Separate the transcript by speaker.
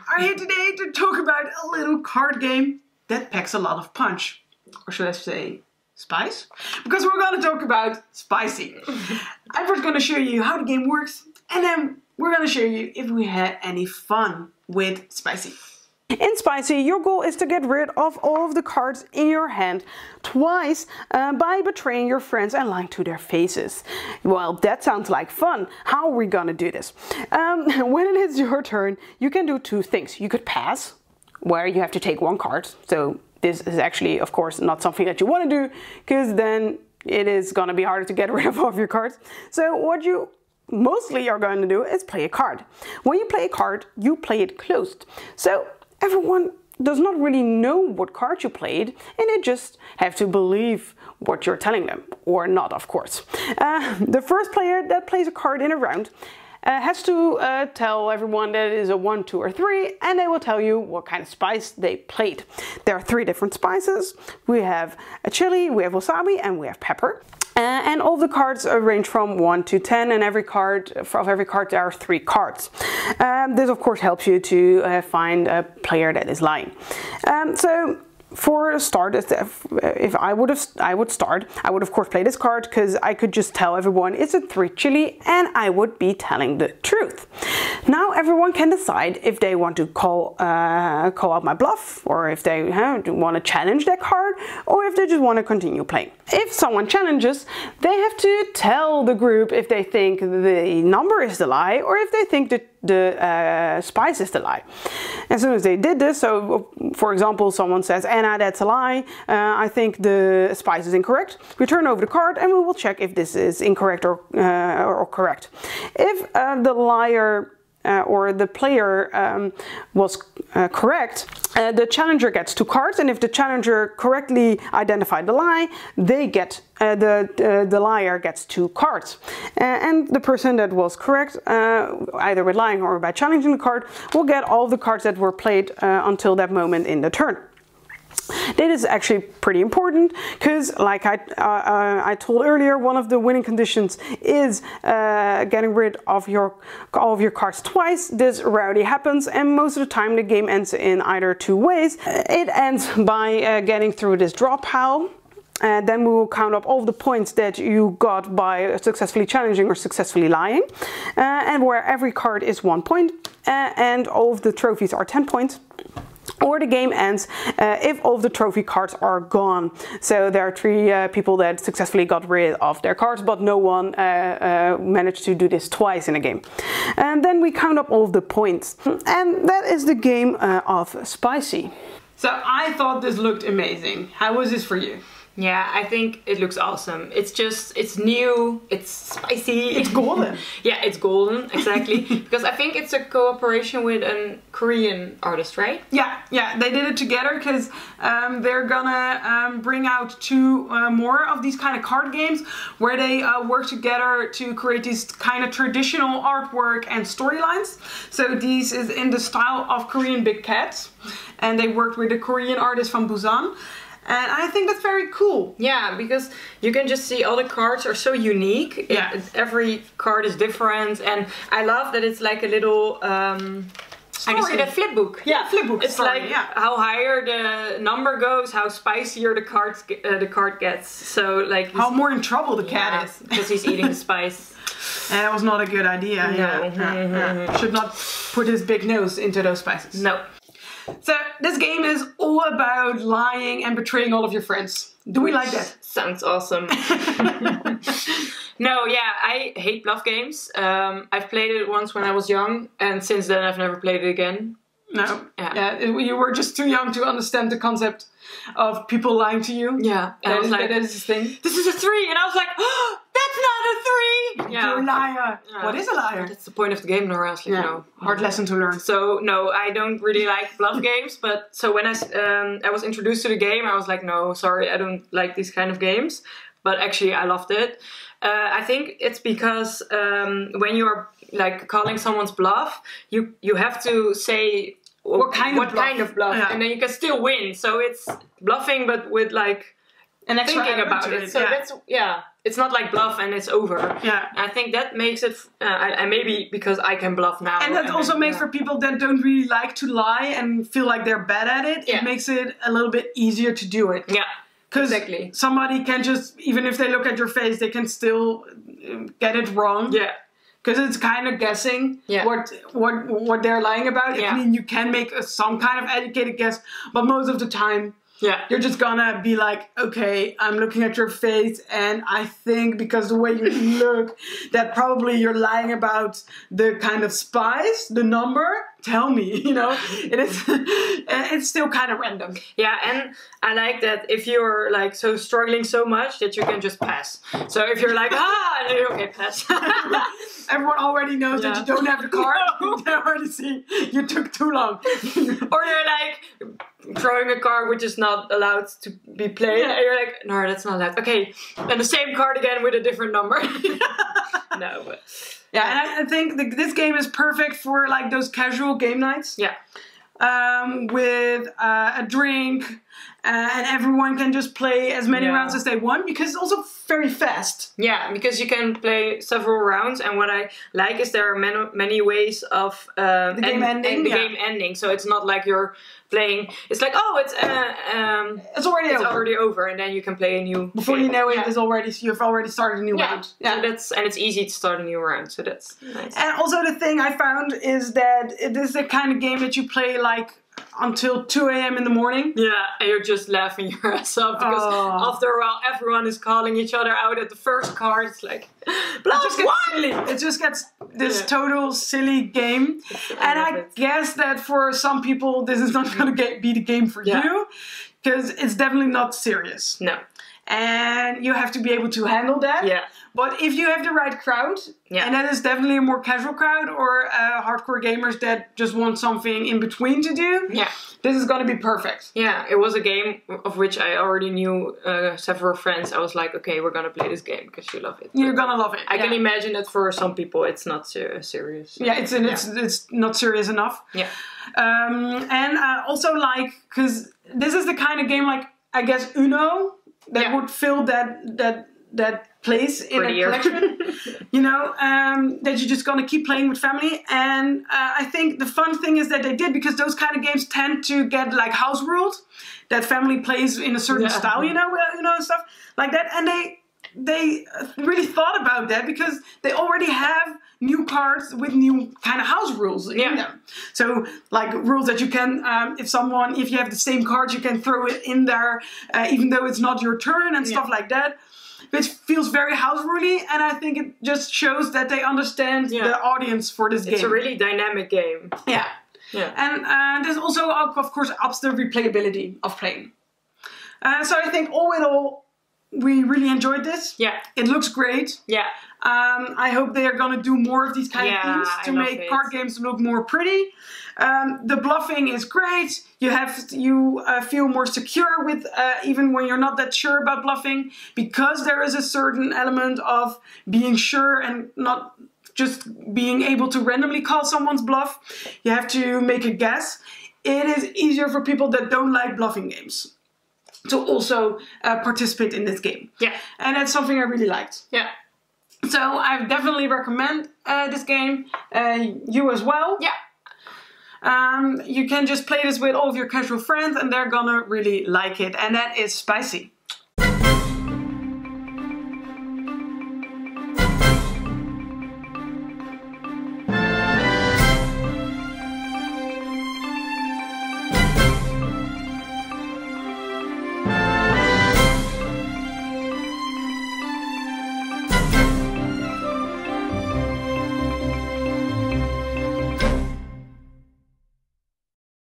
Speaker 1: Are here today to talk about a little card game that packs a lot of punch. Or should I say spice? Because we're going to talk about Spicy. I'm first going to show you how the game works, and then we're going to show you if we had any fun with Spicy. In Spicy, your goal is to get rid of all of the cards in your hand twice by betraying your friends and lying to their faces. Well, that sounds like fun. How are we gonna do this? When it is your turn, you can do two things. You could pass, where you have to take one card. So this is actually, of course, not something that you want to do, because then it is gonna be harder to get rid of all of your cards. So what you mostly are going to do is play a card. When you play a card, you play it closed. So everyone does not really know what card you played, and they just have to believe what you're telling them, or not, of course. The first player that plays a card in a round has to tell everyone that it is a 1, 2, or 3, and they will tell you what kind of spice they played. There are 3 different spices. We have a chili, we have wasabi, and we have pepper. And all the cards range from 1 to 10, and every card there are 3 cards. This of course helps you to find a player that is lying. So for a start, if I would start, I would of course play this card, because I could just tell everyone it's a 3 chili, and I would be telling the truth. Now everyone can decide if they want to call out my bluff, or if they want to challenge that card, or if they just want to continue playing. If someone challenges, they have to tell the group if they think the number is the lie, or if they think that the spice is the lie. As soon as they did this, so for example, someone says, Anna, that's a lie, I think the spice is incorrect. We turn over the card and we will check if this is incorrect or correct. If the liar or the player was correct, the challenger gets 2 cards, and if the challenger correctly identified the lie, they get the liar gets 2 cards, and the person that was correct, either with lying or by challenging the card, will get all the cards that were played until that moment in the turn. That is actually pretty important, because like I told earlier, one of the winning conditions is getting rid of all of your cards twice. This rarely happens, and most of the time the game ends in either 2 ways. It ends by getting through this draw pile. Then we will count up all of the points that you got by successfully challenging or successfully lying, and where every card is 1 point, and all of the trophies are 10 points. Or the game ends if all of the trophy cards are gone. So there are 3 people that successfully got rid of their cards, but no one managed to do this twice in a game. And then we count up all of the points. And that is the game of Spicy. So I thought this looked amazing. How was this for you?
Speaker 2: Yeah, I think it looks awesome. It's new, it's spicy.
Speaker 1: It's golden.
Speaker 2: Yeah, it's golden, exactly. Because I think it's a cooperation with a Korean artist, right?
Speaker 1: Yeah, they did it together, because they're gonna bring out 2 more of these kind of card games, where they work together to create these kind of traditional artwork and storylines. So these is in the style of Korean big cats, and they worked with a Korean artist from Busan. And I think that's very cool.
Speaker 2: Yeah, because you can just see all the cards are so unique.
Speaker 1: Yeah.
Speaker 2: Every card is different, and I love that it's like a little I can see that flip book.
Speaker 1: Yeah, flip book.
Speaker 2: It's story, like how higher the number goes, how spicier the card gets. So like
Speaker 1: how more in trouble the cat is,
Speaker 2: because he's eating the spice.
Speaker 1: And that was not a good idea. No. Should not put his big nose into those spices.
Speaker 2: No.
Speaker 1: So this game is all about lying and betraying all of your friends. Do we like that?
Speaker 2: Sounds awesome. No, yeah, I hate bluff games. I've played it once when I was young, and since then I've never played it again.
Speaker 1: No, yeah, you were just too young to understand the concept of people lying to you.
Speaker 2: Yeah, and I was like,
Speaker 1: that is this thing.
Speaker 2: This is a 3, and I was like, oh, that's not a 3. Yeah.
Speaker 1: You're a liar. Yeah. What is a liar?
Speaker 2: That's the point of the game, Nora. Like,
Speaker 1: yeah. No, hard lesson to learn.
Speaker 2: So no, I don't really like bluff games. But so when I was introduced to the game, I was like, no, sorry, I don't like these kind of games. But actually, I loved it. I think it's because when you are like calling someone's bluff, you have to say what kind of bluff,
Speaker 1: Yeah.
Speaker 2: and then you can still win. So it's bluffing, but with like
Speaker 1: an extra
Speaker 2: thinking about it. So that's it's not like bluff and it's over.
Speaker 1: Yeah,
Speaker 2: I think that makes it. I maybe because I can bluff now,
Speaker 1: and that also makes for people that don't really like to lie and feel like they're bad at it. It makes it a little bit easier to do it.
Speaker 2: Yeah.
Speaker 1: Because
Speaker 2: exactly.
Speaker 1: somebody can just, even if they look at your face, they can still get it wrong.
Speaker 2: Yeah.
Speaker 1: Because it's kind of guessing what they're lying about.
Speaker 2: Yeah.
Speaker 1: I mean, you can make some kind of educated guess, but most of the time, you're just gonna be like, okay, I'm looking at your face, and I think because the way you look, that probably you're lying about the kind of spice, the number. Tell me, you know, it's still kind of random.
Speaker 2: Yeah, and I like that if you're like so struggling so much that you can just pass. So if you're like, and then you're okay, pass.
Speaker 1: Everyone already knows that you don't have the card. They already see you took too long.
Speaker 2: Or you're like throwing a card which is not allowed to be played. And you're like, no, that's not allowed. Okay, and the same card again with a different number. No, but...
Speaker 1: Yeah, and I think this game is perfect for like those casual game nights.
Speaker 2: Yeah.
Speaker 1: With a drink, and everyone can just play as many rounds as they want, because it's also very fast. Yeah,
Speaker 2: because you can play several rounds, and what I like is there are many ways of
Speaker 1: the game ending.
Speaker 2: Game ending. So it's not like you're playing. It's like
Speaker 1: it's already over,
Speaker 2: and then you can play a new.
Speaker 1: Before you know it, you've already started a new round.
Speaker 2: Yeah, so it's easy to start a new round. So that's nice.
Speaker 1: And also the thing I found is that this is the kind of game that you play like until 2 a.m. in the morning.
Speaker 2: Yeah, and you're just laughing your ass off because after a while everyone is calling each other out at the first card. It's like,
Speaker 1: it just gets this total silly game. And I guess that for some people this is not going to be the game for you, because it's definitely not serious.
Speaker 2: No.
Speaker 1: And you have to be able to handle that.
Speaker 2: Yeah.
Speaker 1: But if you have the right crowd, and that is definitely a more casual crowd, or hardcore gamers that just want something in between to do, this is going to be perfect.
Speaker 2: Yeah, it was a game of which I already knew several friends. I was like, okay, we're going to play this game because you love it.
Speaker 1: You're going to love it.
Speaker 2: I can imagine that for some people it's not serious.
Speaker 1: Yeah, it's not serious enough.
Speaker 2: Yeah.
Speaker 1: And also like, because this is the kind of game like, I guess Uno, that would fill that place in a collection, you know, that you're just gonna keep playing with family. And I think the fun thing is that they did, because those kind of games tend to get like house ruled, that family plays in a certain style, you know, and stuff like that. And they really thought about that, because they already have new cards with new kind of house rules in them. So like rules that you can, if you have the same card, you can throw it in there, even though it's not your turn and stuff like that. Which feels very house ruley, and I think it just shows that they understand the audience for this game.
Speaker 2: It's a really dynamic game.
Speaker 1: Yeah. And this also, of course, ups the replayability of playing. So I think all in all, we really enjoyed this.
Speaker 2: Yeah.
Speaker 1: It looks great.
Speaker 2: Yeah.
Speaker 1: I hope they are going to do more of these kind of things to make card games look more pretty. The bluffing is great. You feel more secure with even when you're not that sure about bluffing, because there is a certain element of being sure and not just being able to randomly call someone's bluff. You have to make a guess. It is easier for people that don't like bluffing games to also participate in this game.
Speaker 2: Yeah.
Speaker 1: And that's something I really liked.
Speaker 2: Yeah.
Speaker 1: So I definitely recommend this game. You as well.
Speaker 2: Yeah.
Speaker 1: You can just play this with all of your casual friends, and they're gonna really like it. And that is Spicy.